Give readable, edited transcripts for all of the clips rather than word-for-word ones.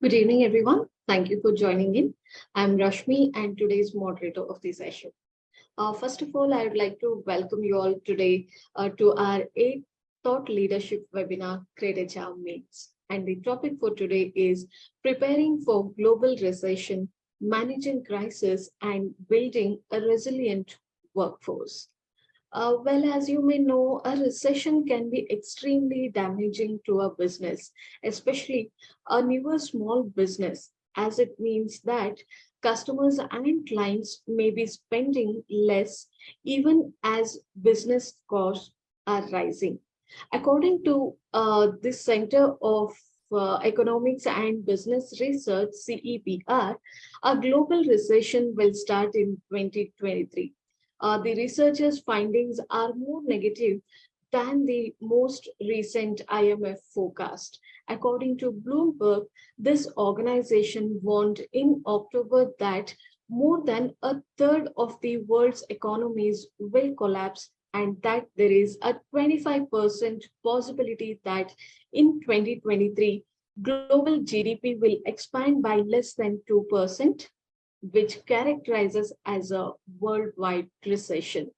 Good evening, everyone. Thank you for joining in. I'm Rashmi and today's moderator of the session. First of all, I would like to welcome you all today to our 8th Thought Leadership webinar, greytHR Meets. And the topic for today is preparing for global recession, managing crisis, and building a resilient workforce. Well, as you may know, a recession can be extremely damaging to a business, especially a newer small business, as it means that customers and clients may be spending less even as business costs are rising. According to the Center of Economics and Business Research, CEBR, a global recession will start in 2023. The researchers' findings are more negative than the most recent IMF forecast. According to Bloomberg, this organization warned in October that more than a third of the world's economies will collapse and that there is a 25% possibility that in 2023, global GDP will expand by less than 2%, which characterizes as a worldwide recession.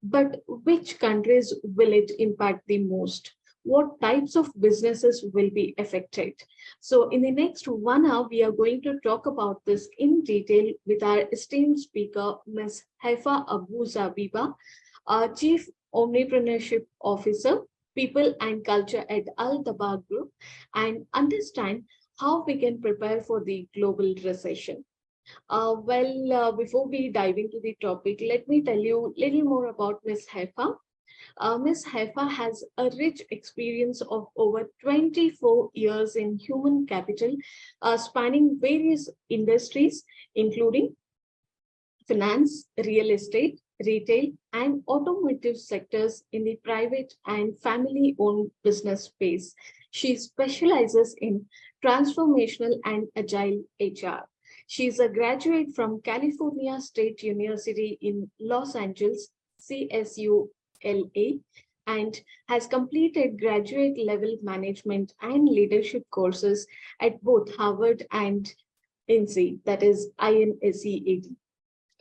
But which countries will it impact the most? What types of businesses will be affected? So in the next 1 hour, we are going to talk about this in detail with our esteemed speaker, Ms. Hayfa Abuzabibah, our Chief Omnipreneurship Officer, People and Culture at Al-Dabbagh Group, and understand how we can prepare for the global recession. Before we dive into the topic, let me tell you a little more about Ms. Hayfa. Ms. Hayfa has a rich experience of over 24 years in human capital, spanning various industries, including finance, real estate, retail, and automotive sectors in the private and family-owned business space. She specializes in transformational and agile HR. She's a graduate from California State University in Los Angeles, CSULA, and has completed graduate level management and leadership courses at both Harvard and INSEAD, that is INSEAD.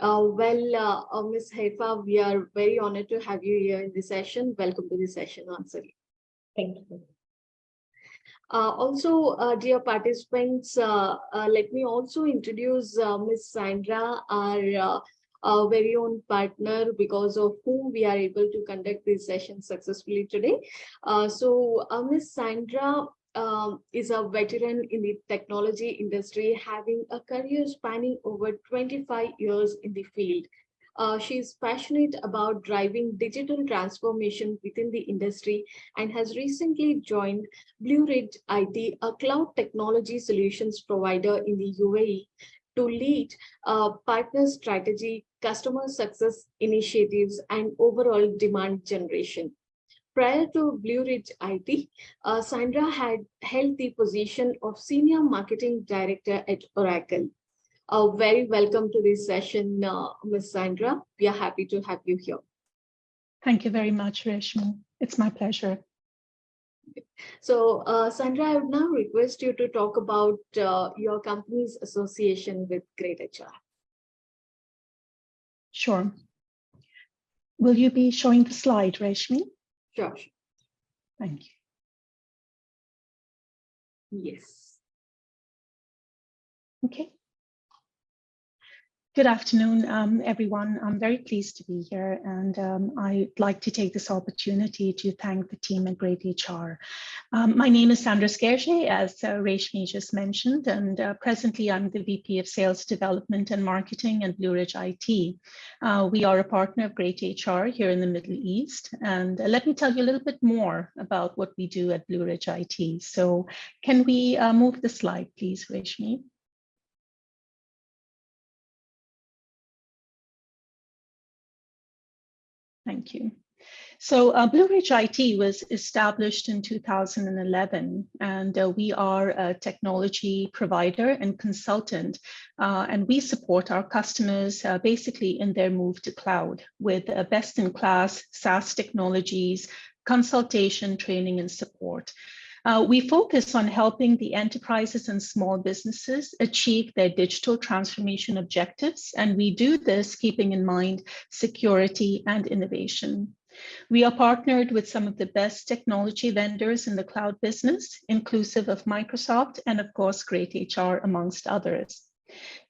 Ms. Hayfa, we are very honored to have you here in the session. Welcome to the session, Ansari. Thank you. Dear participants, let me also introduce Ms. Sandra, our very own partner, because of whom we are able to conduct this session successfully today. Ms. Sandra is a veteran in the technology industry, having a career spanning over 25 years in the field. She's passionate about driving digital transformation within the industry and has recently joined Blue Ridge IT, a cloud technology solutions provider in the UAE, to lead partner strategy, customer success initiatives, and overall demand generation. Prior to Blue Ridge IT, Sandra had held the position of Senior Marketing Director at Oracle. Very welcome to this session, Ms. Sandra. We are happy to have you here. Thank you very much, Rashmi. It's my pleasure. So, Sandra, I would now request you to talk about your company's association with greytHR. Sure. Will you be showing the slide, Rashmi? Sure. Thank you. Yes. Okay. Good afternoon, everyone. I'm very pleased to be here, and I'd like to take this opportunity to thank the team at greytHR. My name is Sandra Skerge, as Rashmi just mentioned, and presently I'm the VP of Sales Development and Marketing at Blue Ridge IT. We are a partner of greytHR here in the Middle East, and let me tell you a little bit more about what we do at Blue Ridge IT. So can we move the slide, please, Rashmi? Thank you. So Blue Ridge IT was established in 2011, and we are a technology provider and consultant, and we support our customers basically in their move to cloud with best-in-class SaaS technologies, consultation, training, and support. We focus on helping the enterprises and small businesses achieve their digital transformation objectives, and we do this keeping in mind security and innovation. We are partnered with some of the best technology vendors in the cloud business, inclusive of Microsoft and, of course, greytHR, amongst others.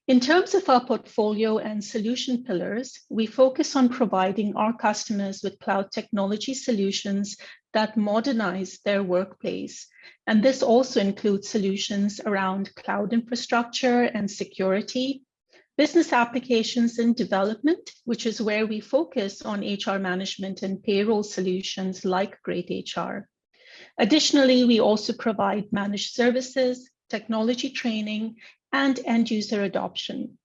In terms of our portfolio and solution pillars, we focus on providing our customers with cloud technology solutions that modernize their workplace. And this also includes solutions around cloud infrastructure and security, business applications and development, which is where we focus on HR management and payroll solutions like greytHR. Additionally, we also provide managed services, technology training, and end user adoption.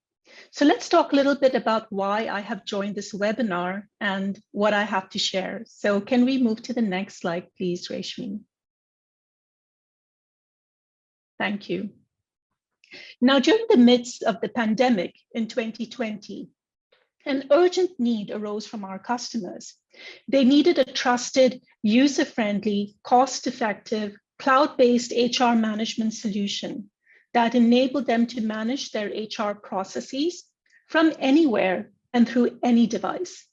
So let's talk a little bit about why I have joined this webinar and what I have to share. So can we move to the next slide, please, Reshmi? Thank you. Now, during the midst of the pandemic in 2020, an urgent need arose from our customers. They needed a trusted, user-friendly, cost-effective, cloud-based HR management solution that enabled them to manage their HR processes from anywhere and through any device.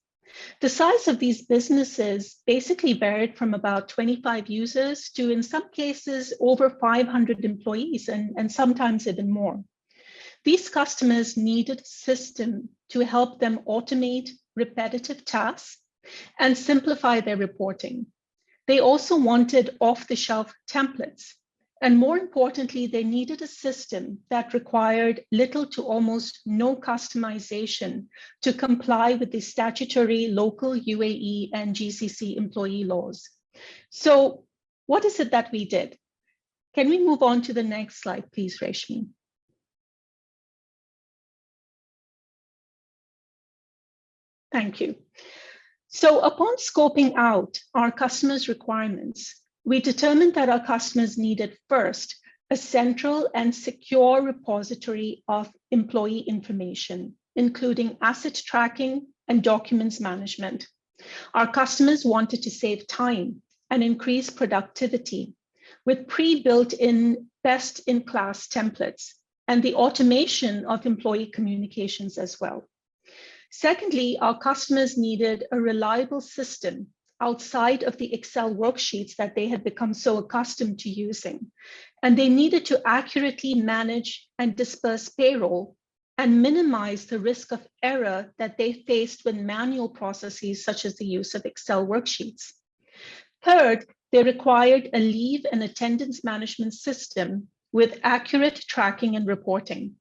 The size of these businesses basically varied from about 25 users to, in some cases, over 500 employees and sometimes even more. These customers needed a system to help them automate repetitive tasks and simplify their reporting. They also wanted off-the-shelf templates. And more importantly, they needed a system that required little to almost no customization to comply with the statutory local UAE and GCC employee laws. So what is it that we did? Can we move on to the next slide, please, Reshmi? Thank you. So upon scoping out our customers' requirements, we determined that our customers needed first a central and secure repository of employee information, including asset tracking and documents management. Our customers wanted to save time and increase productivity with pre-built-in best-in-class templates and the automation of employee communications as well. Secondly, our customers needed a reliable system outside of the Excel worksheets that they had become so accustomed to using. And they needed to accurately manage and disperse payroll and minimize the risk of error that they faced with manual processes such as the use of Excel worksheets. Third, they required a leave and attendance management system with accurate tracking and reporting.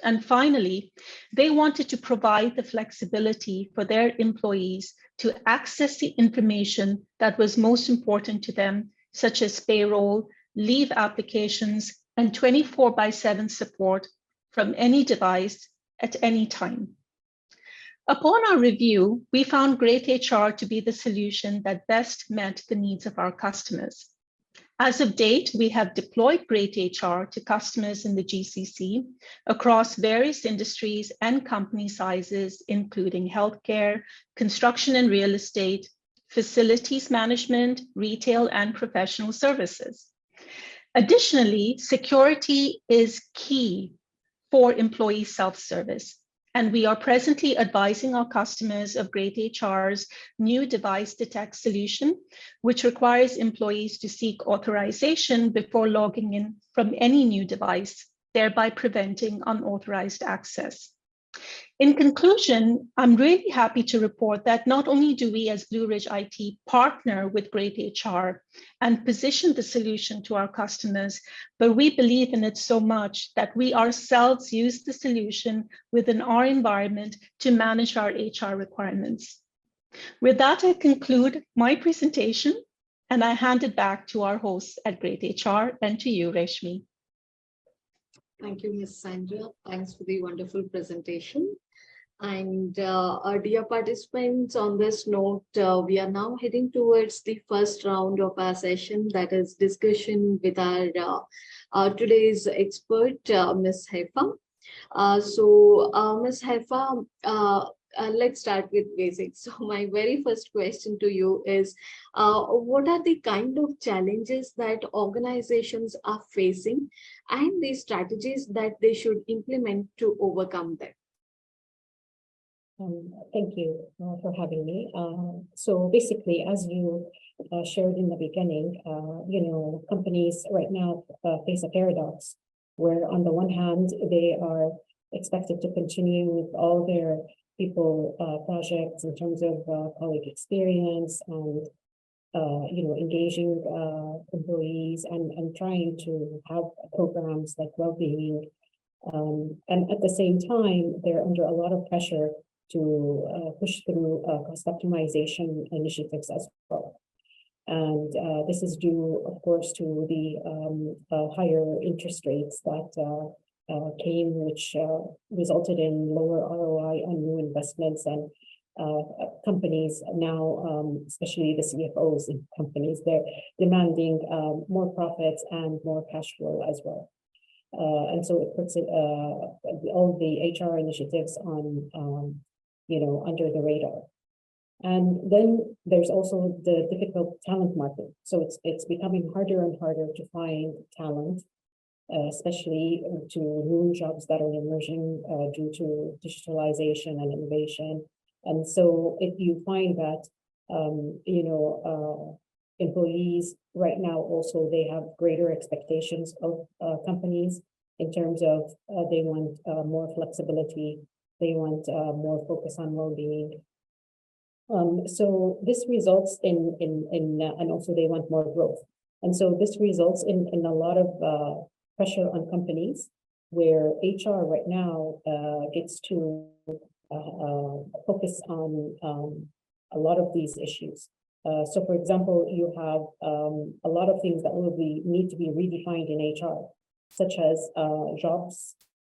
And finally, they wanted to provide the flexibility for their employees to access the information that was most important to them, such as payroll, leave applications, and 24/7 support from any device at any time. Upon our review, we found greytHR to be the solution that best met the needs of our customers. As of date, we have deployed greytHR to customers in the GCC across various industries and company sizes, including healthcare, construction and real estate, facilities management, retail, and professional services. Additionally, security is key for employee self-service. And we are presently advising our customers of greytHR's new device detect solution, which requires employees to seek authorization before logging in from any new device, thereby preventing unauthorized access. In conclusion, I'm really happy to report that not only do we as Blue Ridge IT partner with greytHR and position the solution to our customers, but we believe in it so much that we ourselves use the solution within our environment to manage our HR requirements. With that, I conclude my presentation and I hand it back to our hosts at greytHR and to you, Reshmi. Thank you, Ms. Sandra. Thanks for the wonderful presentation. And our dear participants, on this note, we are now heading towards the first round of our session, that is discussion with our today's expert, Ms. Hayfa. Ms. Hayfa, let's start with basics. So my very first question to you is, what are the kind of challenges that organizations are facing and the strategies that they should implement to overcome them? Thank you for having me. So basically, as you shared in the beginning, companies right now face a paradox where on the one hand, they are expected to continue with all their people projects in terms of colleague experience and engaging employees and trying to have programs like well-being. And at the same time, they're under a lot of pressure to push through cost optimization initiatives as well. And this is due, of course, to the higher interest rates that came, which resulted in lower ROI on new investments, and companies now, especially the CFOs in companies, they're demanding more profits and more cash flow as well. And so it puts all the HR initiatives on, under the radar. And then there's also the difficult talent market. So it's becoming harder and harder to find talent, especially to new jobs that are emerging due to digitalization and innovation. And so if you find that, employees right now also, they have greater expectations of companies in terms of they want more flexibility, they want more focus on well-being. So this results in and also they want more growth. And so this results in a lot of pressure on companies where HR right now gets to focus on a lot of these issues. So for example, you have a lot of things that will need to be redefined in HR, such as jobs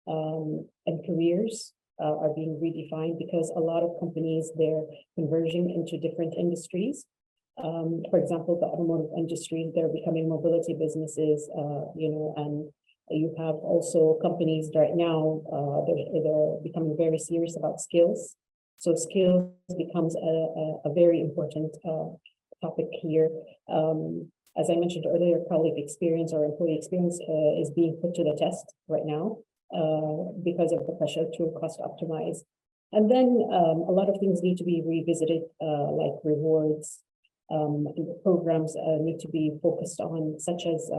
and careers are being redefined because a lot of companies, they're converging into different industries. For example, the automotive industry, they're becoming mobility businesses, and you have also companies right now, they're becoming very serious about skills. So skills becomes a very important topic here. As I mentioned earlier, colleague experience or employee experience is being put to the test right now because of the pressure to cost optimize. And then a lot of things need to be revisited, like rewards. Programs need to be focused on, such as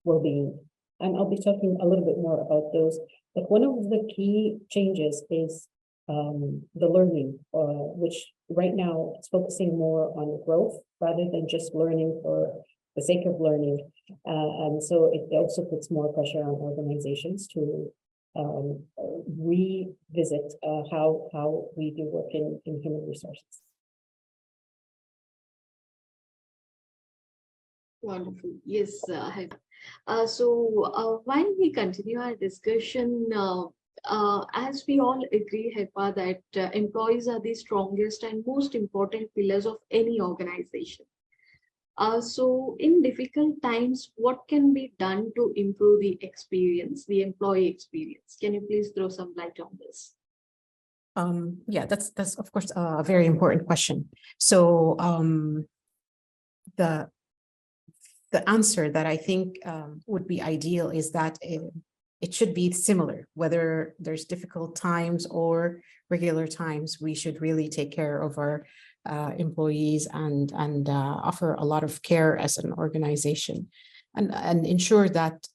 well-being. And I'll be talking a little bit more about those. But one of the key changes is the learning, which right now is focusing more on growth rather than just learning for the sake of learning. And so it also puts more pressure on organizations to revisit how we do work in human resources. Wonderful. Yes, so while we continue our discussion, as we all agree, Hayfa, that employees are the strongest and most important pillars of any organization. So in difficult times, what can be done to improve the experience, the employee experience? Can you please throw some light on this? Yeah, that's of course a very important question. So the answer that I think would be ideal is that it should be similar, whether there's difficult times or regular times. We should really take care of our employees and offer a lot of care as an organization, and ensure that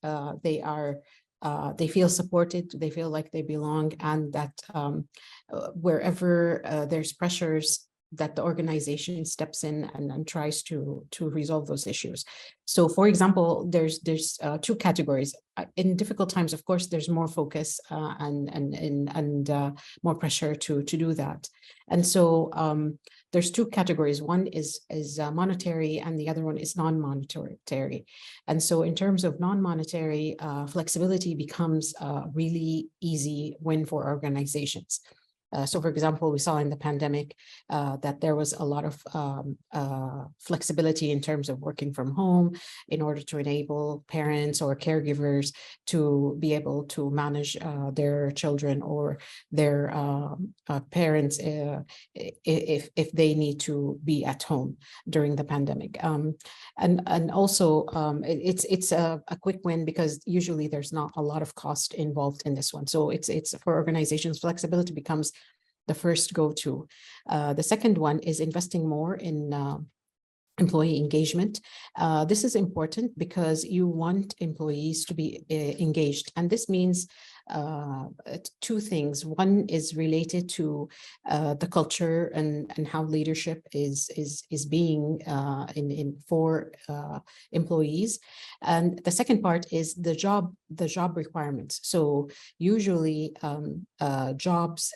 they feel supported, they feel like they belong, and that wherever there's pressures, that the organization steps in and tries to resolve those issues. So, for example, there's two categories. In difficult times, of course, there's more focus and more pressure to do that. And so there's two categories. One is monetary, and the other one is non-monetary. And so, in terms of non-monetary, flexibility becomes a really easy win for organizations. So for example, we saw in the pandemic that there was a lot of flexibility in terms of working from home in order to enable parents or caregivers to be able to manage their children or their parents if they need to be at home during the pandemic. And also it's a quick win because usually there's not a lot of cost involved in this one. So it's for organizations, flexibility becomes the first go-to. The second one is investing more in employee engagement. This is important because you want employees to be engaged. And this means two things. One is related to the culture and how leadership is being for employees. And the second part is the job requirements. So usually jobs,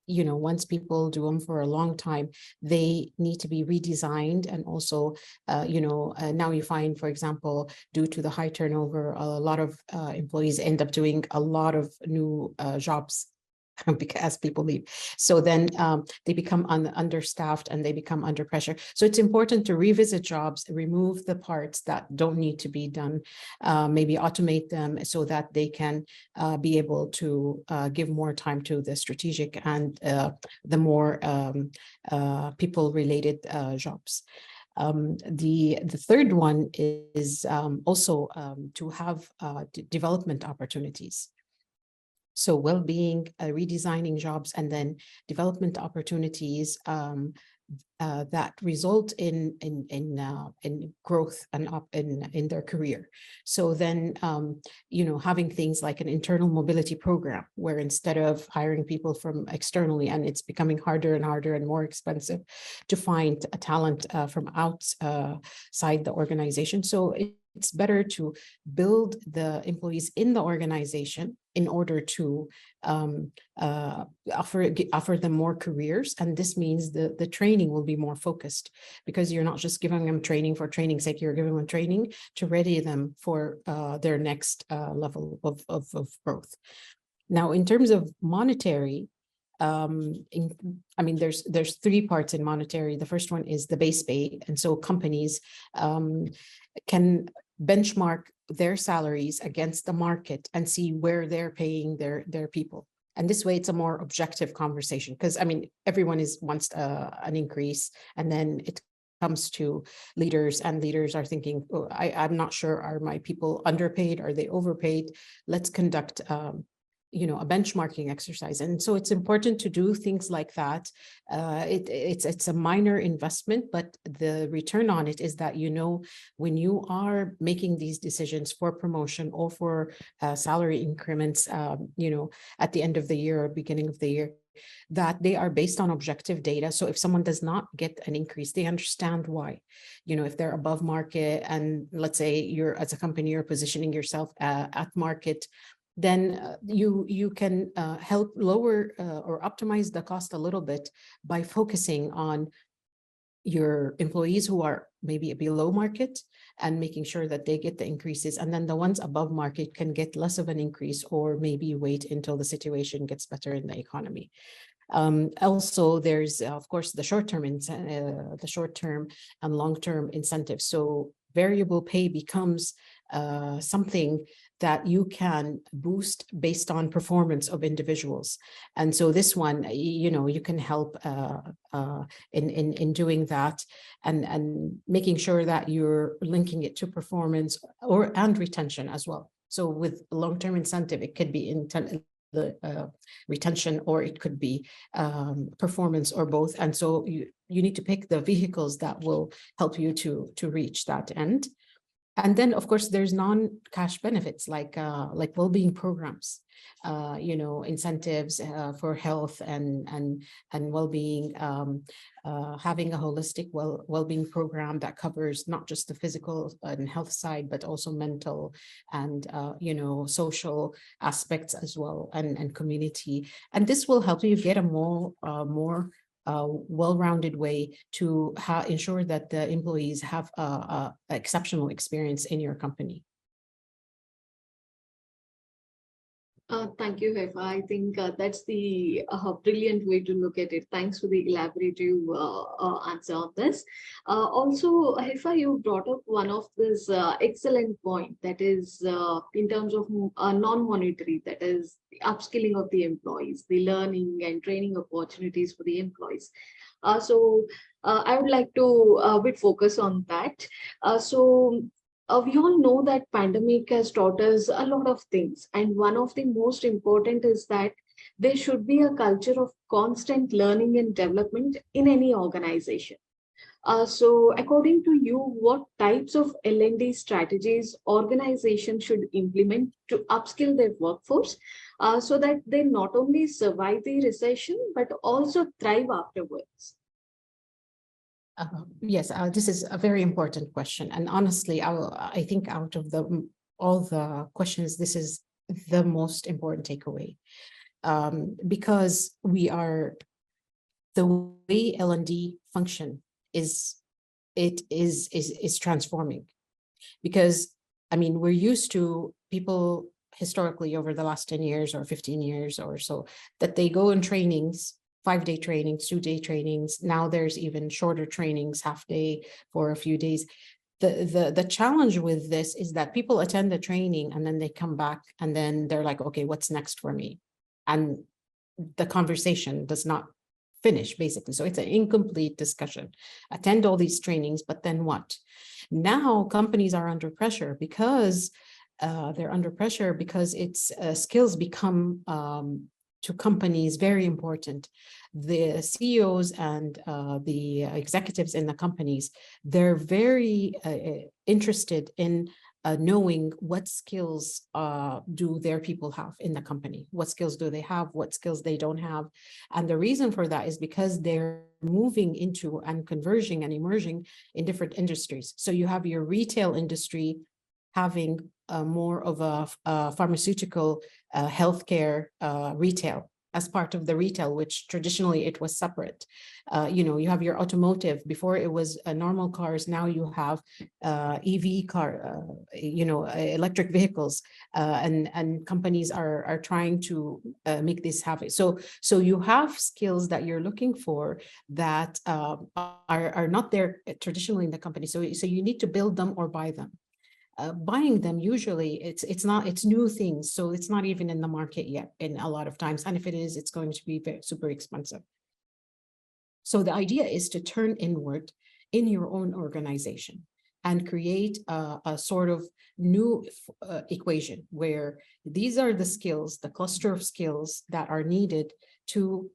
once people do them for a long time, they need to be redesigned. And also, now you find, for example, due to the high turnover, a lot of employees end up doing a lot of new jobs because people leave. So then they become understaffed and they become under pressure. So it's important to revisit jobs, remove the parts that don't need to be done, maybe automate them so that they can be able to give more time to the strategic and the more people-related jobs. The third one is also to have development opportunities. So well-being, redesigning jobs, and then development opportunities that result in growth and in their career. So then, having things like an internal mobility program, where instead of hiring people from externally, and it's becoming harder and harder and more expensive to find a talent from outside the organization. So it's better to build the employees in the organization in order to offer them more careers. And this means the training will be more focused, because you're not just giving them training for training's sake, you're giving them training to ready them for their next level of growth. Now, in terms of monetary, there's three parts in monetary. The first one is the base pay. And so companies can benchmark their salaries against the market and see where they're paying their people. And this way it's a more objective conversation, because everyone wants an increase, and then it comes to leaders, and leaders are thinking, oh, I'm not sure, are my people underpaid, are they overpaid? Let's conduct a benchmarking exercise. And so it's important to do things like that. It's a minor investment, but the return on it is that, when you are making these decisions for promotion or for salary increments, at the end of the year or beginning of the year, that they are based on objective data. So if someone does not get an increase, they understand why. If they're above market, and let's say as a company, you're positioning yourself at market, then you can help lower or optimize the cost a little bit by focusing on your employees who are maybe below market and making sure that they get the increases. And then the ones above market can get less of an increase, or maybe wait until the situation gets better in the economy. Also, there's, of course, the short-term and long-term incentives. So variable pay becomes something that you can boost based on performance of individuals. And so this one, you can help in doing that, and making sure that you're linking it to performance and retention as well. So with long-term incentive, it could be the retention, or it could be performance, or both. And so you need to pick the vehicles that will help you to reach that end. And then, of course, there's non-cash benefits like well-being programs, incentives for health and well-being, having a holistic well-being program that covers not just the physical and health side, but also mental and social aspects as well, and community. And this will help you get a more well-rounded way to ensure that the employees have a exceptional experience in your company. Thank you, Hayfa. I think that's the brilliant way to look at it. Thanks for the elaborative answer on this. Also, Hayfa, you brought up one of this excellent point, that is in terms of non-monetary, that is the upskilling of the employees, the learning and training opportunities for the employees. I would like to bit focus on that. We all know that pandemic has taught us a lot of things, and one of the most important is that there should be a culture of constant learning and development in any organization. According to you, what types of L&D strategies organizations should implement to upskill their workforce so that they not only survive the recession but also thrive afterwards? Yes, this is a very important question. And honestly, I think out of all the questions, this is the most important takeaway. Because the way L&D function is transforming. Because, I mean, we're used to people historically over the last 10 years or 15 years or so, that they go in trainings, 5-day trainings, 2-day trainings. Now there's even shorter trainings, half day for a few days. The challenge with this is that people attend the training and then they come back and then they're like, okay, what's next for me? And the conversation does not finish, basically. So it's an incomplete discussion. Attend all these trainings, but then what? Now companies are under pressure because it's skills become to companies very important. The CEOs and the executives in the companies, they're very interested in knowing what skills do their people have in the company, what skills do they have, what skills they don't have. And the reason for that is because they're moving into and converging and emerging in different industries. So you have your retail industry having more of a pharmaceutical healthcare retail as part of the retail, which traditionally it was separate. You have your automotive. Before it was normal cars. Now you have EV car, electric vehicles, and companies are trying to make this happen. So you have skills that you're looking for that are not there traditionally in the company. So you need to build them or buy them. Buying them, usually it's new things, so it's not even in the market yet in a lot of times, and if it is, it's going to be super expensive. So the idea is to turn inward in your own organization and create a sort of new equation where these are the skills, the cluster of skills that are needed to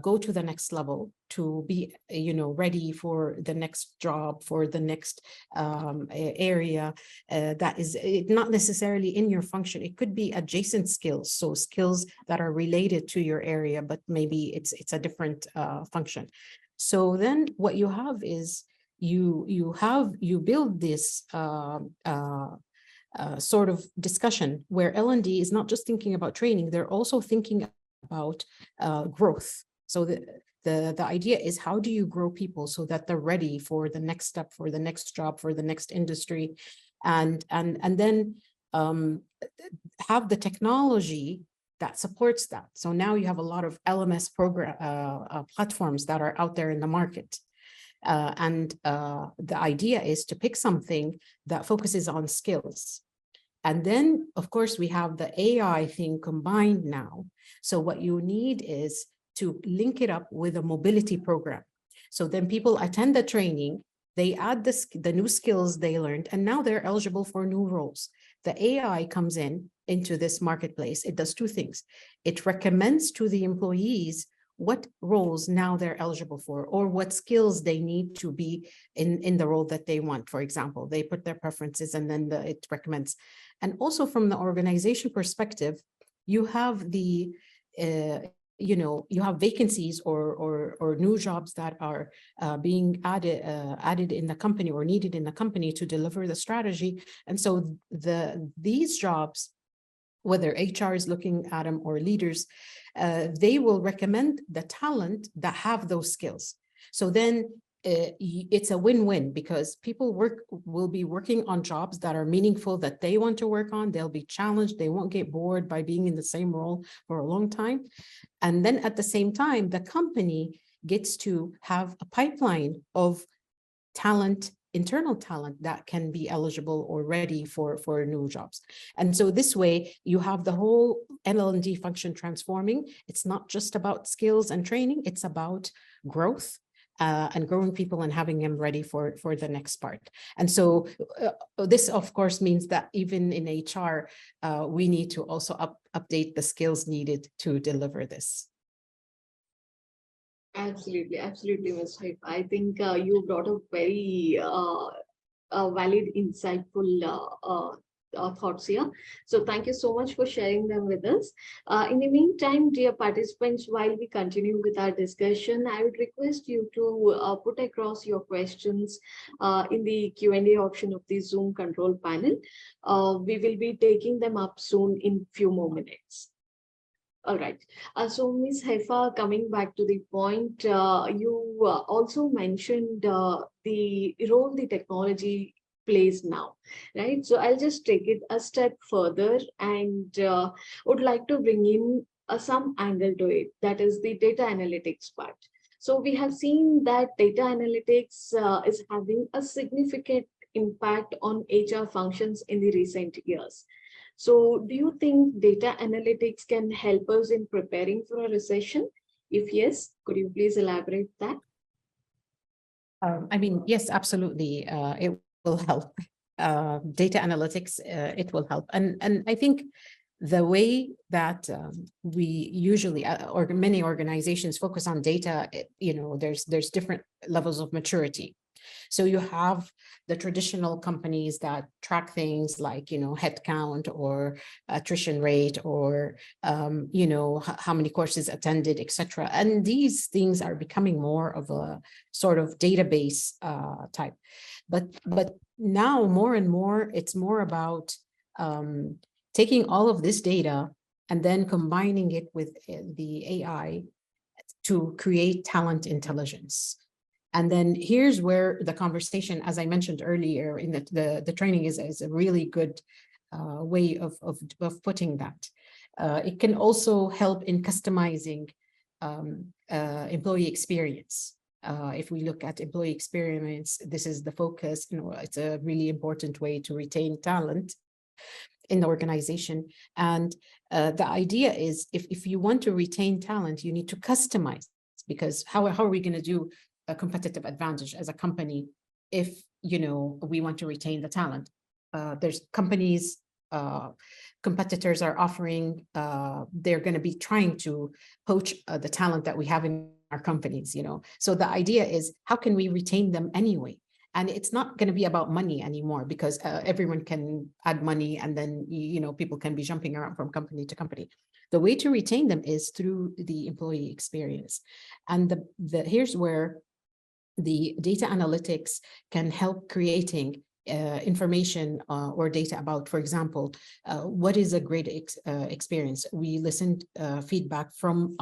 go to the next level, to be ready for the next job, for the next area that is not necessarily in your function. It could be adjacent skills, so skills that are related to your area, but maybe it's a different function. So then what you have is you build this sort of discussion where L&D is not just thinking about training, they're also thinking about growth. So the idea is, how do you grow people so that they're ready for the next step, for the next job, for the next industry, and then have the technology that supports that. So now you have a lot of LMS program platforms that are out there in the market. And the idea is to pick something that focuses on skills. And then, of course, we have the AI thing combined now. So what you need is to link it up with a mobility program. So then people attend the training, they add the new skills they learned, and now they're eligible for new roles. The AI comes into this marketplace. It does two things. It recommends to the employees what roles now they're eligible for, or what skills they need to be in the role that they want. For example, they put their preferences and then it recommends. And also from the organization perspective, you have you have vacancies or new jobs that are being added in the company or needed in the company to deliver the strategy. And so these jobs, whether HR is looking at them or leaders, they will recommend the talent that have those skills. So then it's a win-win because people will be working on jobs that are meaningful, that they want to work on. They'll be challenged. They won't get bored by being in the same role for a long time. And then at the same time, the company gets to have a pipeline of talent, internal talent that can be eligible or ready for new jobs. And so this way you have the whole L&D function transforming. It's not just about skills and training, it's about growth. And growing people and having them ready for the next part. And so this, of course, means that even in HR, we need to also update the skills needed to deliver this. Absolutely, absolutely, Ms. Hayfa. I think you brought a very valid, insightful thoughts here. So thank you so much for sharing them with us. In the meantime, dear participants, while we continue with our discussion, I would request you to put across your questions in the Q&A option of the Zoom control panel. We will be taking them up soon in few more minutes. All right. So Ms. Hayfa, coming back to the point, you also mentioned the role the technology plays now, right? So I'll just take it a step further and would like to bring in some angle to it, that is the data analytics part. So we have seen that data analytics is having a significant impact on HR functions in the recent years. So do you think data analytics can help us in preparing for a recession? If yes, could you please elaborate that? I mean, yes, absolutely. It will help. Data analytics, it will help. And I think the way that we usually, or many organizations focus on data, there's different levels of maturity. So you have the traditional companies that track things like, headcount or attrition rate or, how many courses attended, etc. And these things are becoming more of a sort of database type. But now more and more, it's more about taking all of this data and then combining it with the AI to create talent intelligence. And then here's where the conversation, as I mentioned earlier, in the training is a really good way of putting that. It can also help in customizing employee experience. If we look at employee experience, this is the focus. It's a really important way to retain talent in the organization. And the idea is if you want to retain talent, you need to customize, because how are we going to do a competitive advantage as a company if we want to retain the talent? There's companies, competitors are offering, they're going to be trying to poach the talent that we have in our companies, So the idea is, how can we retain them anyway? And it's not going to be about money anymore, because everyone can add money and then, people can be jumping around from company to company. The way to retain them is through the employee experience. And here's where the data analytics can help creating information or data about, for example, what is a great experience? We listened feedback from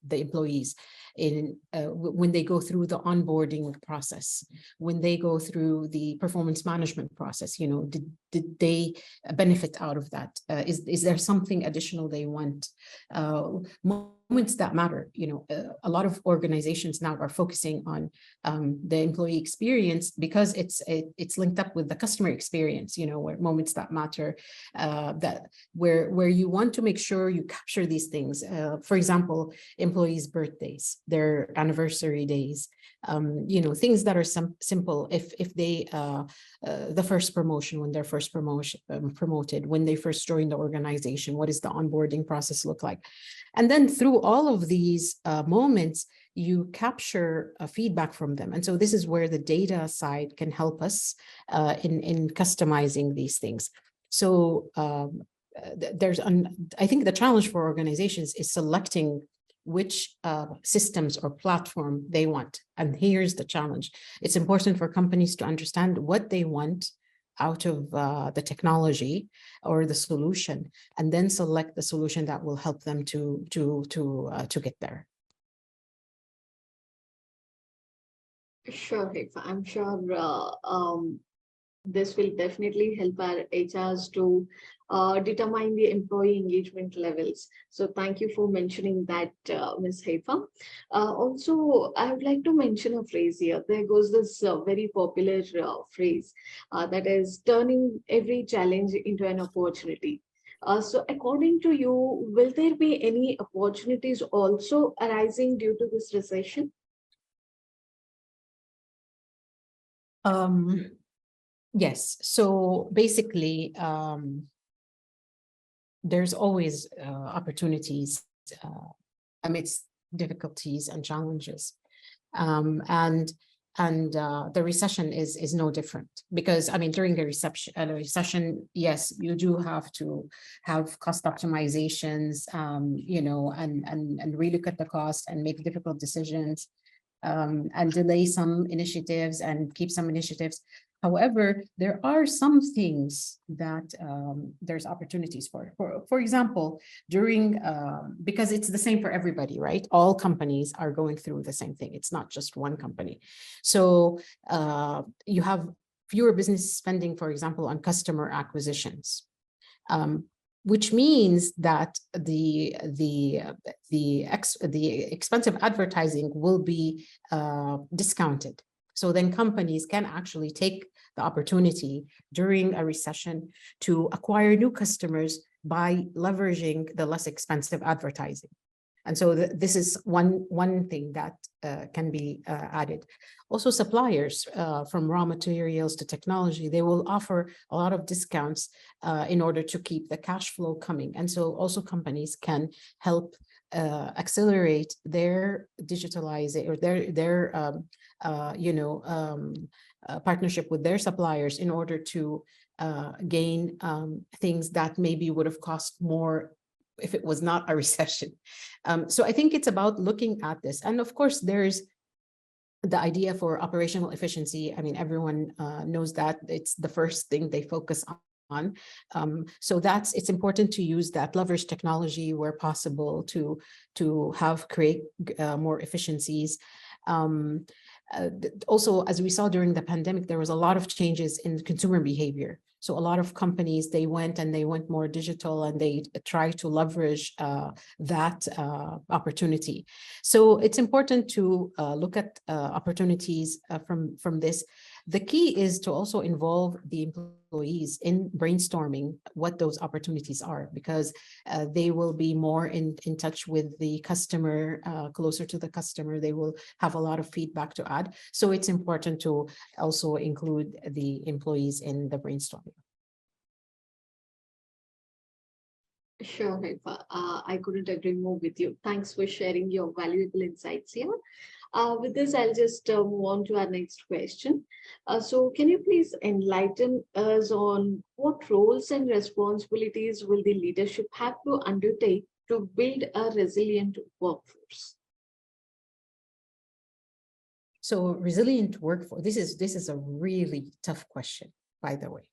the employees in when they go through the onboarding process, when they go through the performance management process. Did they benefit out of that? Is there something additional they want? Moments that matter. A lot of organizations now are focusing on the employee experience because it's linked up with the customer experience, where moments that matter, that where you want to make sure you capture these things. For example, employees' birthdays, their anniversary days, things that are simple. If they the first promotion, when they're first promoted, when they first join the organization, what does the onboarding process look like? And then through all of these moments, you capture feedback from them. And so this is where the data side can help us in customizing these things. So I think the challenge for organizations is selecting which systems or platform they want. And here's the challenge. It's important for companies to understand what they want out of the technology or the solution, and then select the solution that will help them to get there. Sure, Hayfa. I'm sure this will definitely help our HRs to determine the employee engagement levels. So thank you for mentioning that, Ms. Haifa. Also, I would like to mention a phrase here. There goes this very popular phrase that is turning every challenge into an opportunity. So according to you, will there be any opportunities also arising due to this recession? Yes, so basically, there's always opportunities amidst difficulties and challenges. The recession is no different, because I mean, during the recession, yes, you do have to have cost optimizations, you know, and relook at the cost and make difficult decisions, and delay some initiatives and keep some initiatives. However, there are some things that there's opportunities for. For example, during, because it's the same for everybody, right? All companies are going through the same thing. It's not just one company. So you have fewer business spending, for example, on customer acquisitions. Which means that the expensive advertising will be discounted. So then companies can actually take the opportunity during a recession to acquire new customers by leveraging the less expensive advertising. And so this is one thing that can be added. Also, suppliers from raw materials to technology, they will offer a lot of discounts in order to keep the cash flow coming. And so also companies can help accelerate their digitalization or their partnership with their suppliers in order to gain things that maybe would have cost more if it was not a recession. So I think it's about looking at this. And of course, there's the idea for operational efficiency. I mean, everyone knows that it's the first thing they focus on. So it's important to use that, leverage technology where possible to create more efficiencies. Also, as we saw during the pandemic, there was a lot of changes in consumer behavior. So a lot of companies, they went more digital, and they try to leverage that opportunity. So it's important to look at opportunities from this. The key is to also involve the employees in brainstorming what those opportunities are, because they will be more in touch with the customer, closer to the customer. They will have a lot of feedback to add. So it's important to also include the employees in the brainstorming. Sure, Haifa. I couldn't agree more with you. Thanks for sharing your valuable insights here. With this, I'll just move on to our next question. So can you please enlighten us on what roles and responsibilities will the leadership have to undertake to build a resilient workforce? So resilient workforce, this is a really tough question, by the way,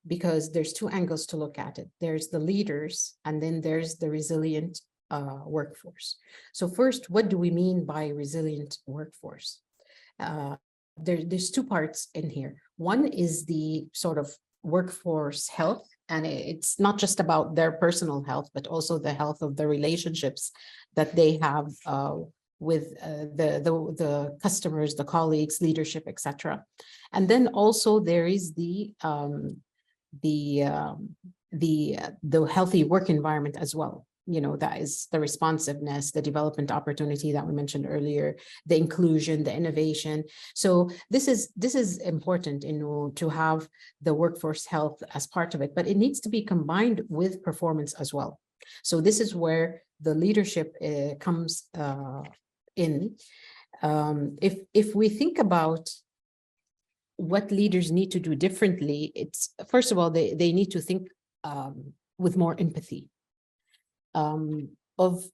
because there's two angles to look at it. There's the leaders, and then there's the resilient workforce. So first, what do we mean by resilient workforce? There's two parts in here. One is the sort of workforce health, and it's not just about their personal health, but also the health of the relationships that they have with the customers, the colleagues, leadership, etc. And then also there is the healthy work environment as well. You know, that is the responsiveness, the development opportunity that we mentioned earlier, the inclusion, the innovation. So this is important, you know, to have the workforce health as part of it, but it needs to be combined with performance as well. So this is where the leadership comes in. If we think about what leaders need to do differently, it's first of all, they need to think with more empathy with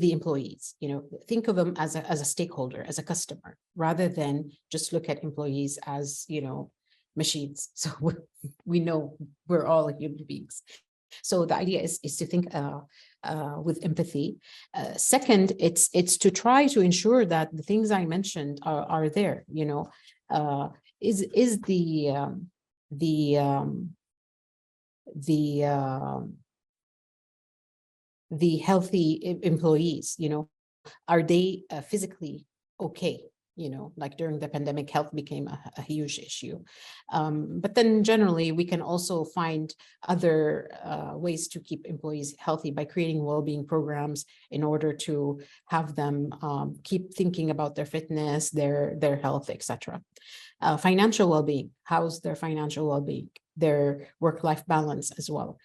the employees. You know, think of them as a stakeholder, as a customer, rather than just look at employees as, you know, machines. So we know we're all human beings. So the idea is to think with empathy. Second, it's to try to ensure that the things I mentioned are there. You know, is the healthy employees, you know, are they physically okay? You know, like during the pandemic, health became a huge issue. But then generally, we can also find other ways to keep employees healthy by creating well-being programs in order to have them keep thinking about their fitness, their health, etc. Financial well-being, how's their financial well-being, their work-life balance as well.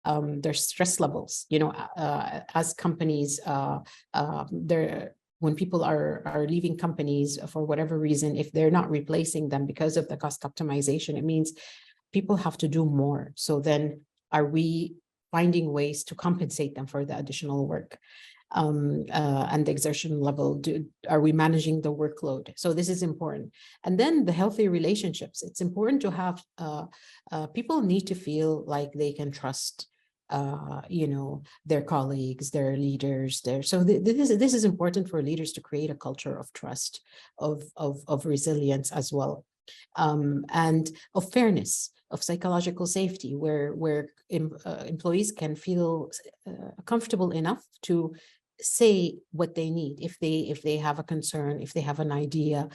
Their stress levels, you know, as companies, when people are leaving companies for whatever reason, if they're not replacing them because of the cost optimization, it means people have to do more. So then are we finding ways to compensate them for the additional work? And the exertion level, are we managing the workload? So this is important. And then the healthy relationships. It's important to have, people need to feel like they can trust you know, their colleagues, their leaders, so this is important for leaders to create a culture of trust, of resilience as well, and of fairness, of psychological safety, where employees can feel comfortable enough to say what they need if they have a concern, if they have an idea,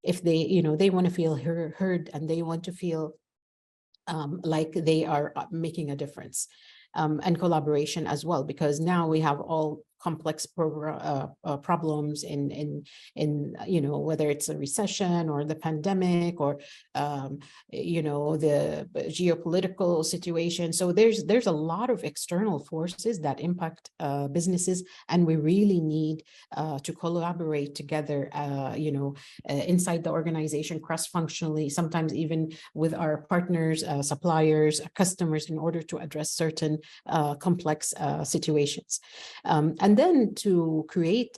if they, you know, they want to feel heard and they want to feel like they are making a difference. And collaboration as well, because now we have all complex problems in you know, whether it's a recession or the pandemic or you know, the geopolitical situation. So there's a lot of external forces that impact businesses, and we really need to collaborate together, you know, inside the organization, cross-functionally, sometimes even with our partners, suppliers, customers, in order to address certain complex situations. And then to create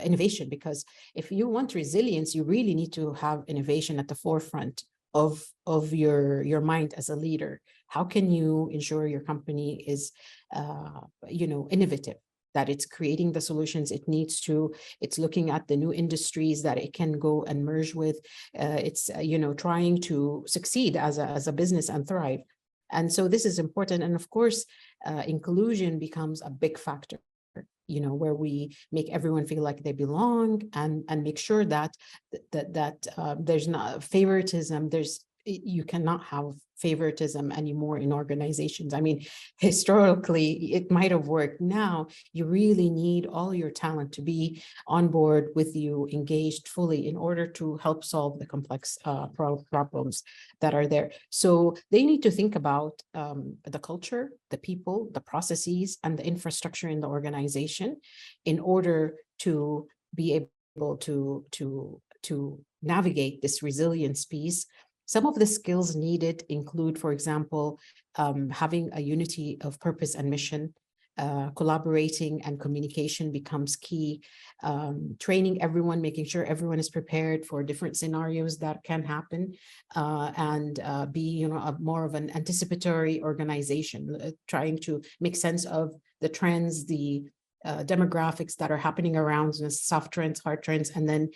innovation, because if you want resilience, you really need to have innovation at the forefront of your mind as a leader. How can you ensure your company is, you know, innovative, that it's creating the solutions it needs to, it's looking at the new industries that it can go and merge with, it's, you know, trying to succeed as a business and thrive. And so this is important. And of course, inclusion becomes a big factor, you know, where we make everyone feel like they belong, and make sure that there's not favoritism. You cannot have favoritism anymore in organizations. I mean, historically, it might have worked. Now, you really need all your talent to be on board with you, engaged fully, in order to help solve the complex problems that are there. So they need to think about the culture, the people, the processes, and the infrastructure in the organization in order to be able to navigate this resilience piece. Some of the skills needed include, for example, having a unity of purpose and mission, collaborating and communication becomes key, training everyone, making sure everyone is prepared for different scenarios that can happen, and be, you know, more of an anticipatory organization, trying to make sense of the trends, the demographics that are happening around, soft trends, hard trends, and then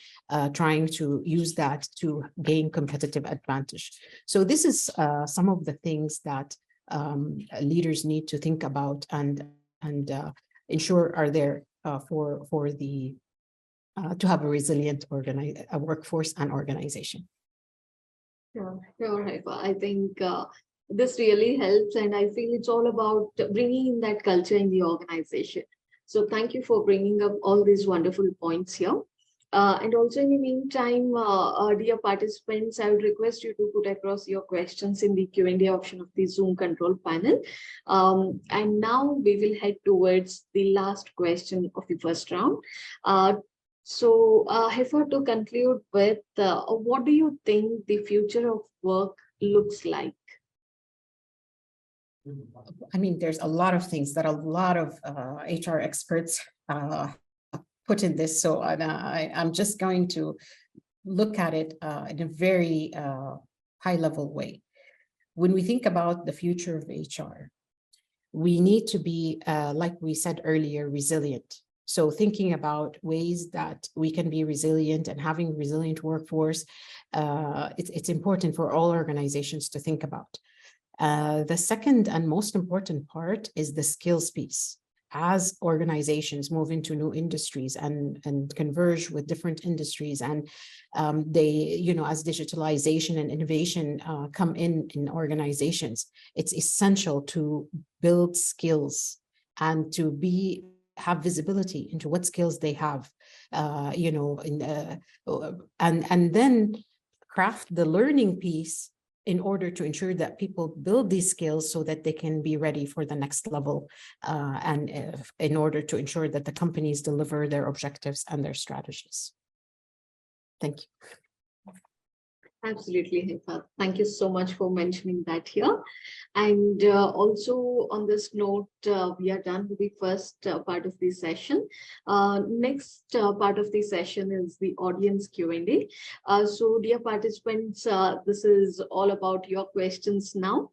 trying to use that to gain competitive advantage. So this is some of the things that leaders need to think about and ensure are there for the to have a resilient workforce and organization. Sure, Hayfa. I think this really helps, and I feel it's all about bringing in that culture in the organization. So thank you for bringing up all these wonderful points here. And also in the meantime, dear participants, I would request you to put across your questions in the Q&A option of the Zoom control panel. And now we will head towards the last question of the first round. So Hayfa, to conclude with, what do you think the future of work looks like? I mean, there's a lot of things that a lot of HR experts put in this. So I'm just going to look at it in a very high level way. when we think about the future of HR, we need to be, like we said earlier, resilient. So thinking about ways that we can be resilient and having resilient workforce, it's important for all organizations to think about. The second and most important part is the skills piece. As organizations move into new industries and converge with different industries, and they, as digitalization and innovation come in organizations, it's essential to build skills and to have visibility into what skills they have, and then craft the learning piece in order to ensure that people build these skills so that they can be ready for the next level, and in order to ensure that the companies deliver their objectives and their strategies. Thank you. Absolutely, Hayfa. Thank you so much for mentioning that here. And also on this note, we are done with the first part of the session. Next part of the session is the audience Q&A. So dear participants, this is all about your questions now.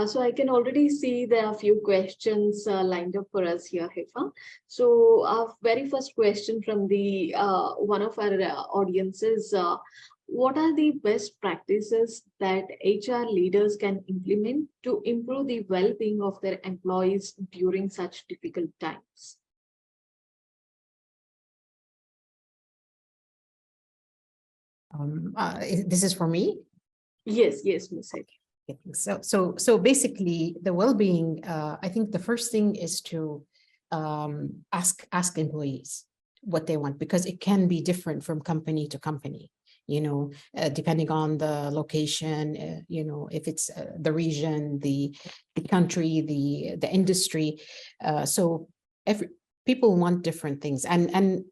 So I can already see there are a few questions lined up for us here, Hayfa. So our very first question from the one of our audiences, what are the best practices that HR leaders can implement to improve the well-being of their employees during such difficult times? This is for me? Yes, Ms. Hayfa. So basically, the well-being, I think the first thing is to ask employees what they want, because it can be different from company to company. Depending on the location, if it's the region, the country, the industry. So people want different things, and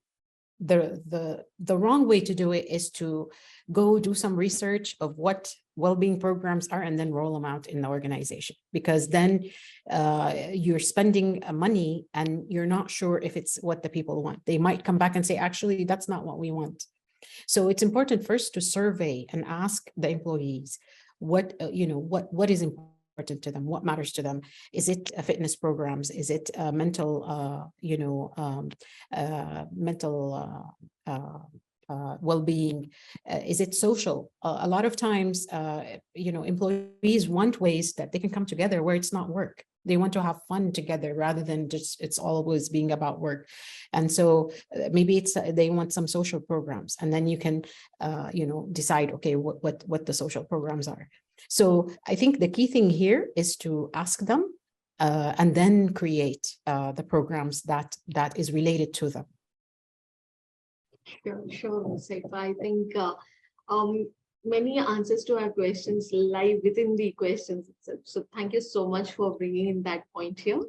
the wrong way to do it is to go do some research of what well-being programs are and then roll them out in the organization, because then you're spending money and you're not sure if it's what the people want. They might come back and say, actually, that's not what we want. So it's important first to survey and ask the employees what is important to them, what matters to them. Is it fitness programs? Is it mental well-being? Is it social? A lot of times, employees want ways that they can come together where it's not work. They want to have fun together rather than just it's always being about work. And so maybe they want some social programs, and then you can decide, okay, what the social programs are. So I think the key thing here is to ask them and then create the programs that is related to them. Sure, Ms. Hayfa. I think many answers to our questions lie within the questions itself. So thank you so much for bringing in that point here.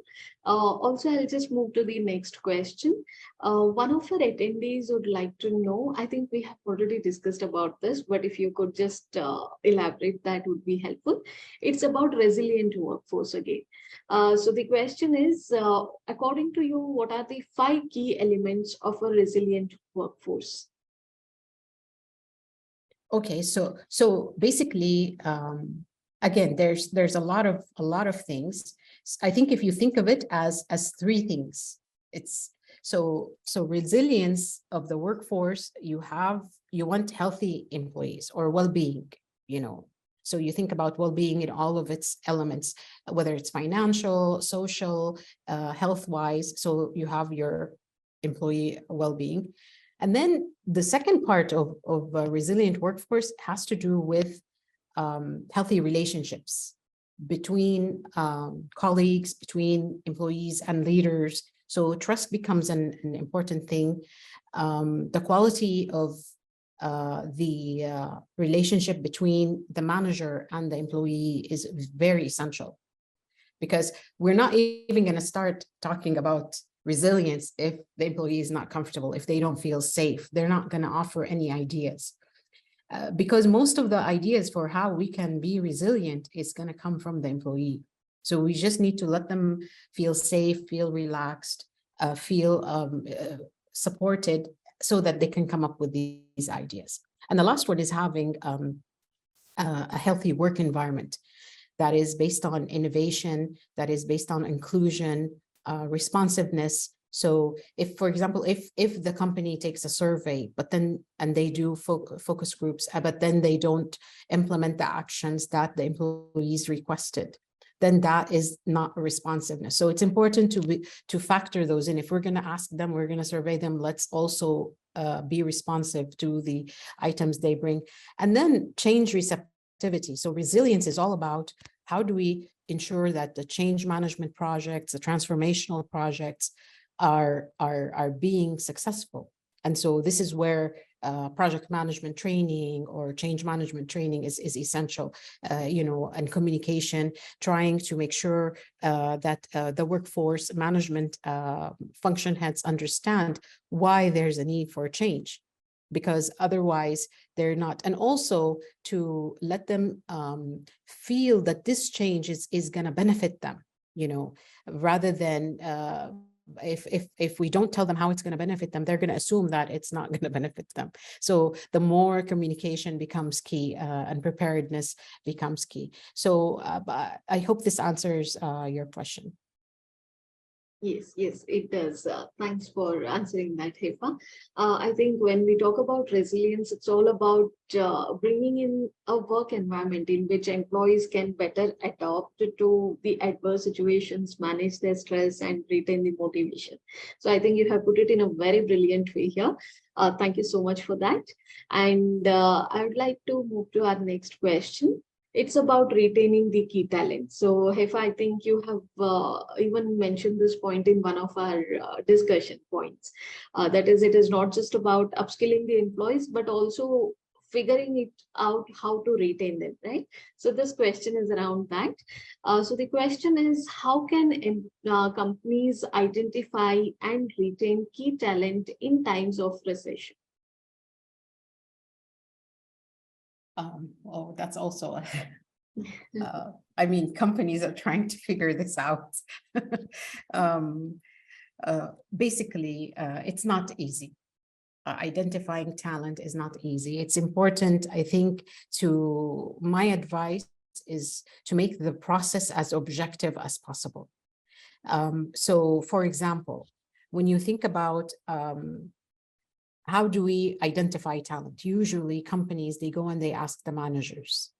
Also, I'll just move to the next question. One of our attendees would like to know, I think we have already discussed about this, but if you could just elaborate, that would be helpful. It's about resilient workforce again. So the question is, according to you, what are the 5 key elements of a resilient workforce? Okay, so basically, again, there's a lot of things. I think if you think of it as 3 things, it's so resilience of the workforce. You want healthy employees or well-being. So you think about well-being in all of its elements, whether it's financial, social, health-wise. So you have your employee well-being. And then the second part of a resilient workforce has to do with healthy relationships between colleagues, between employees and leaders. So trust becomes an important thing. The quality of the relationship between the manager and the employee is very essential, because we're not even going to start talking about resilience if the employee is not comfortable, if they don't feel safe. They're not going to offer any ideas, because most of the ideas for how we can be resilient is going to come from the employee. So we just need to let them feel safe, feel relaxed, feel supported, so that they can come up with these ideas. And the last one is having a healthy work environment. that is based on innovation, that is based on inclusion, responsiveness. So if, for example, if the company takes a survey, but then, and they do focus groups, but then they don't implement the actions that the employees requested, then that is not responsiveness. So it's important to factor those in. If we're going to ask them, we're going to survey them, let's also be responsive to the items they bring. And then change receptivity. So resilience is all about how do we ensure that the change management projects, the transformational projects are being successful. And so this is where project management training or change management training is essential, and communication, trying to make sure that the workforce management function heads understand why there's a need for change, because otherwise they're not. And also to let them feel that this change is going to benefit them, rather than if we don't tell them how it's going to benefit them, they're going to assume that it's not going to benefit them. So the more communication becomes key, and preparedness becomes key. So I hope this answers your question. Yes, it does. Thanks for answering that, Hayfa. I think when we talk about resilience, it's all about bringing in a work environment in which employees can better adapt to the adverse situations, manage their stress, and retain the motivation. So I think you have put it in a very brilliant way here. Thank you so much for that. And I would like to move to our next question. It's about retaining the key talent. So, Hayfa, I think you have even mentioned this point in one of our discussion points. That is, it is not just about upskilling the employees, but also figuring it out how to retain them, right? So this question is around that. So the question is, how can companies identify and retain key talent in times of recession? Well, that's also, companies are trying to figure this out. Basically, it's not easy. Identifying talent is not easy. It's important, I think, my advice is to make the process as objective as possible. So, for example, when you think about how do we identify talent? Usually companies, they go and they ask the managers.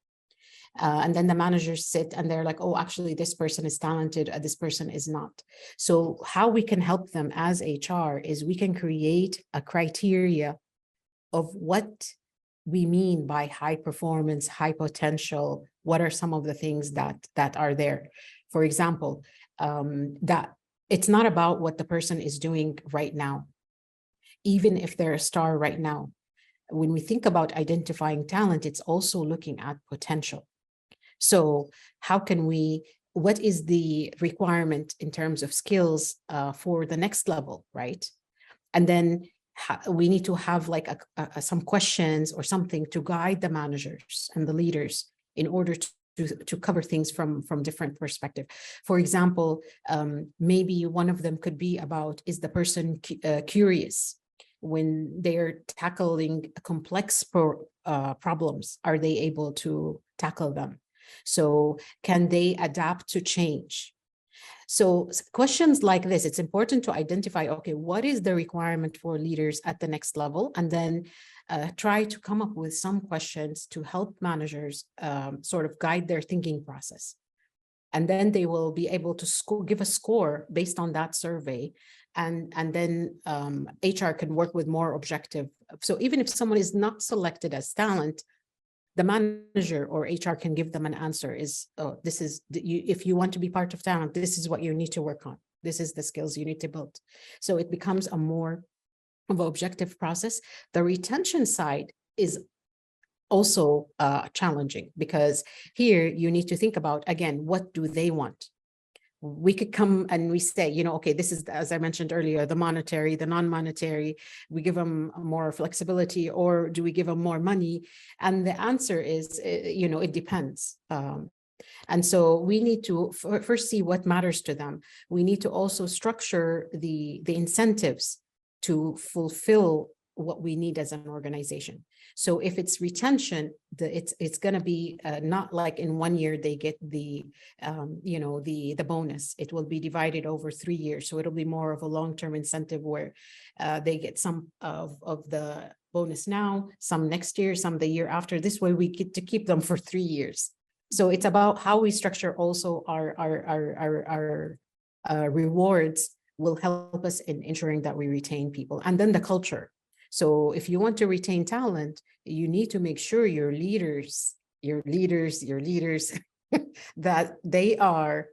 And then the managers sit and they're like, oh, actually, this person is talented, this person is not. So how we can help them as HR is we can create a criteria of what we mean by high performance, high potential. What are some of the things that are there? For example, that it's not about what the person is doing right now. Even if they're a star right now, when we think about identifying talent, it's also looking at potential. So how can what is the requirement in terms of skills for the next level, right? And then we need to have like some questions or something to guide the managers and the leaders in order to cover things from different perspective. For example, maybe one of them could be about, is the person curious? When they're tackling complex problems, are they able to tackle them? So can they adapt to change? So questions like this, it's important to identify, okay, what is the requirement for leaders at the next level? And then try to come up with some questions to help managers sort of guide their thinking process. And then they will be able to give a score based on that survey. And then HR can work with more objective. So even if someone is not selected as talent, the manager or HR can give them an answer is, oh, this is, if you want to be part of talent, this is what you need to work on. This is the skills you need to build. So it becomes a more of an objective process. The retention side is also challenging, because here you need to think about, again, what do they want? We could come and we say, okay, this is, as I mentioned earlier, the monetary, the non-monetary, we give them more flexibility, or do we give them more money? And the answer is, it depends. And so we need to first see what matters to them. We need to also structure the incentives to fulfill what we need as an organization. So if it's retention, it's going to be not like in 1 year they get the the bonus. It will be divided over 3 years. So it'll be more of a long-term incentive where they get some of the bonus now, some next year, some the year after. This way we get to keep them for 3 years. So it's about how we structure also our rewards will help us in ensuring that we retain people. And then the culture. So if you want to retain talent, you need to make sure your leaders, that they are,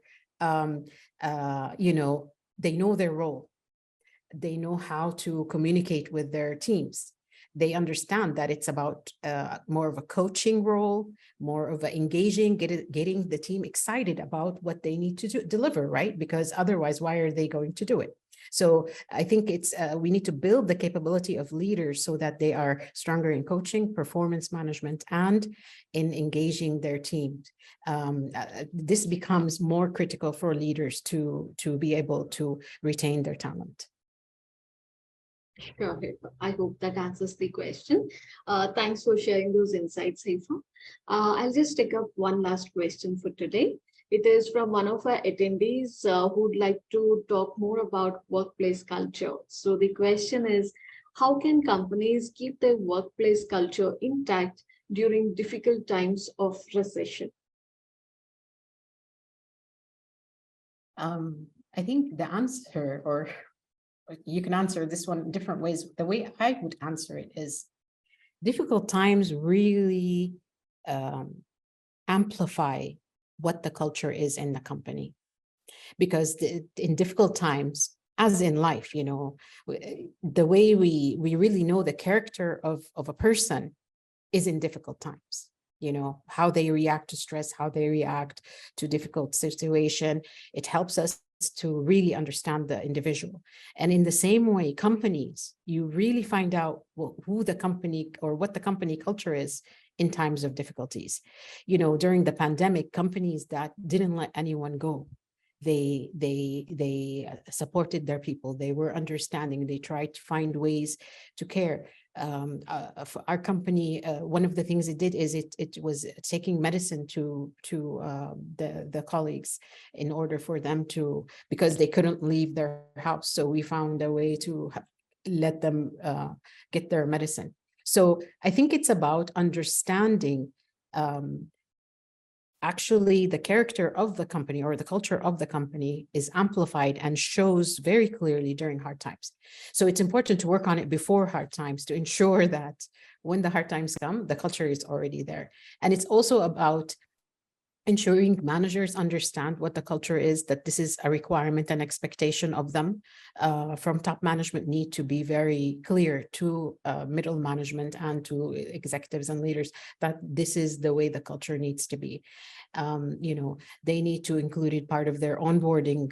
they know their role. They know how to communicate with their teams. They understand that it's about more of a coaching role, more of a engaging, getting the team excited about what they need to deliver, right? Because otherwise, why are they going to do it? So I think it's we need to build the capability of leaders so that they are stronger in coaching, performance management, and in engaging their teams. This becomes more critical for leaders to be able to retain their talent. Sure, Hayfa. I hope that answers the question. Thanks for sharing those insights, Hayfa. I'll just take up one last question for today. It is from one of our attendees who'd like to talk more about workplace culture. So the question is, how can companies keep their workplace culture intact during difficult times of recession? I think the answer, or you can answer this one in different ways. The way I would answer it is difficult times really amplify what the culture is in the company. Because in difficult times, as in life, the way we really know the character of a person is in difficult times. How they react to stress, how they react to difficult situation. It helps us to really understand the individual. And in the same way, companies, you really find out who the company or what the company culture is in times of difficulties. During the pandemic, companies that didn't let anyone go, they supported their people. They were understanding. They tried to find ways to care. For our company, one of the things it did is it was taking medicine to the colleagues in order for them to, because they couldn't leave their house. So we found a way to let them get their medicine. So I think it's about understanding actually the character of the company or the culture of the company is amplified and shows very clearly during hard times. So it's important to work on it before hard times to ensure that when the hard times come, the culture is already there. And it's also about ensuring managers understand what the culture is, that this is a requirement and expectation of them. From top management need to be very clear to middle management and to executives and leaders that this is the way the culture needs to be. They need to include it part of their onboarding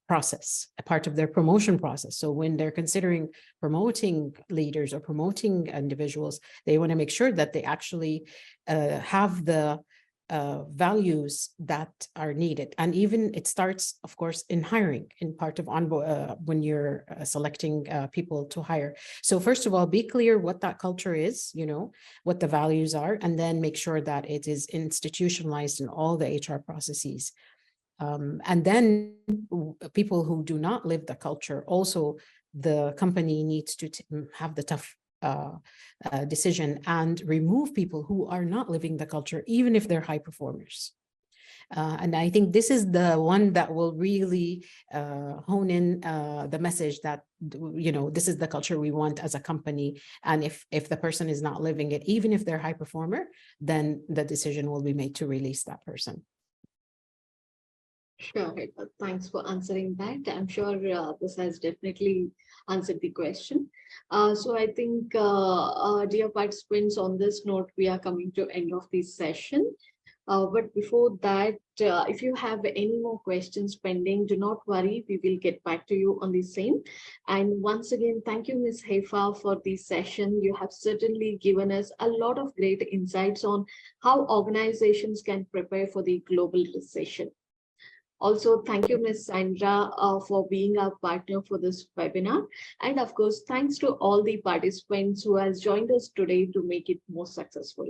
process, a part of their promotion process. So when they're considering promoting leaders or promoting individuals, they want to make sure that they actually have the values that are needed. And even it starts, of course, in hiring, in part of when you're selecting people to hire. So first of all, be clear what that culture is, what the values are, and then make sure that it is institutionalized in all the HR processes. And then people who do not live the culture, also the company needs to have the tough decision and remove people who are not living the culture, even if they're high performers. And I think this is the one that will really hone in the message that, this is the culture we want as a company. And if the person is not living it, even if they're high performer, then the decision will be made to release that person. Sure, Hayfa. Thanks for answering that. I'm sure this has definitely answered the question. So I think, dear participants, on this note, we are coming to end of this session. But before that, if you have any more questions pending, do not worry, we will get back to you on the same. And once again, thank you, Ms. Hayfa, for this session. You have certainly given us a lot of great insights on how organizations can prepare for the global recession. Also, thank you, Ms. Sandra, for being our partner for this webinar. And of course, thanks to all the participants who has joined us today to make it more successful.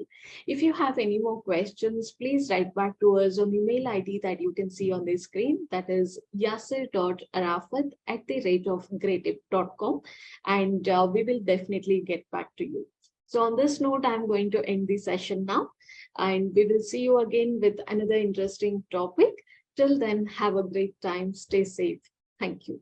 If you have any more questions, please write back to us on the mail ID that you can see on the screen. That is yasir.arafat@greytip.com. And we will definitely get back to you. So on this note, I'm going to end the session now. And we will see you again with another interesting topic. Till then, have a great time. Stay safe. Thank you.